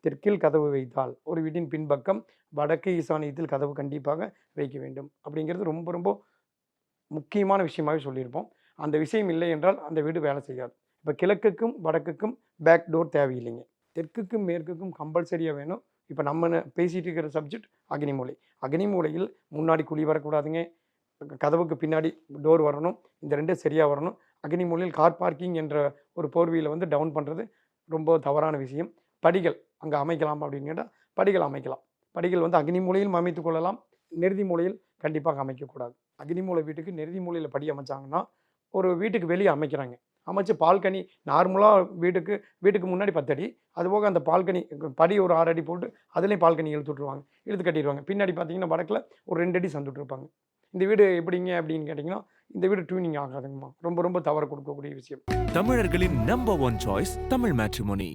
தெற்கில் கதவு வைத்தால் ஒரு வீட்டின் பின்பக்கம் வடக்கு ஈசானியத்தில் கதவு கண்டிப்பாக வைக்க வேண்டும் அப்படிங்கிறது ரொம்ப ரொம்ப முக்கியமான விஷயமாகவே சொல்லியிருப்போம். அந்த விஷயம் இல்லை என்றால் அந்த வீடு வேலை செய்யாது. இப்போ கிழக்குக்கும் வடக்குக்கும் பேக் டோர் தேவையில்லைங்க. தெற்குக்கும் மேற்குக்கும் கம்பல்சரியாக வேணும். இப்போ நம்ம பேசிகிட்டு இருக்கிற சப்ஜெக்ட் அக்னிமூலை. அக்னிமூலையில் முன்னாடி குழி வரக்கூடாதுங்க, கதவுக்கு பின்னாடி டோர் வரணும், இந்த ரெண்டும் சரியாக வரணும். அக்னிமூலையில் கார் பார்க்கிங் என்ற ஒரு போர்வியில் வந்து டவுன் பண்ணுறது ரொம்ப தவறான விஷயம். படிகள் அங்கே அமைக்கலாம் அப்படின்னு கேட்டால் படிகள் அமைக்கலாம். படிகள் வந்து அக்னி மூலையிலும் அமைத்துக் கொள்ளலாம், நெருதி மூலையில் கண்டிப்பாக அமைக்கக்கூடாது. அக்னி மூலை வீட்டுக்கு நெருதி மூலையில் படி அமைச்சாங்கன்னா ஒரு வீட்டுக்கு வெளியே அமைக்கிறாங்க, அமைச்சு பால்கனி நார்மலாக வீட்டுக்கு முன்னாடி 10 அடி, அதுபோக அந்த பால்கனி படி ஒரு 6 அடி போட்டு அதுலேயும் பால்கனி இழுத்து விட்ருவாங்க, இழுத்து கட்டிடுவாங்க. பின்னாடி பார்த்தீங்கன்னா வடக்கில் ஒரு 2 அடி சந்துட்ருப்பாங்க. இந்த வீடு எப்படிங்க அப்படின்னு கேட்டிங்கன்னா இந்த வீடு டியூனிங் ஆகாதுங்கம்மா. ரொம்ப ரொம்ப தவறு கொடுக்கக்கூடிய விஷயம். தமிழர்களின் நம்பர் 1 சாய்ஸ் தமிழ் மேட்ரிமோனி.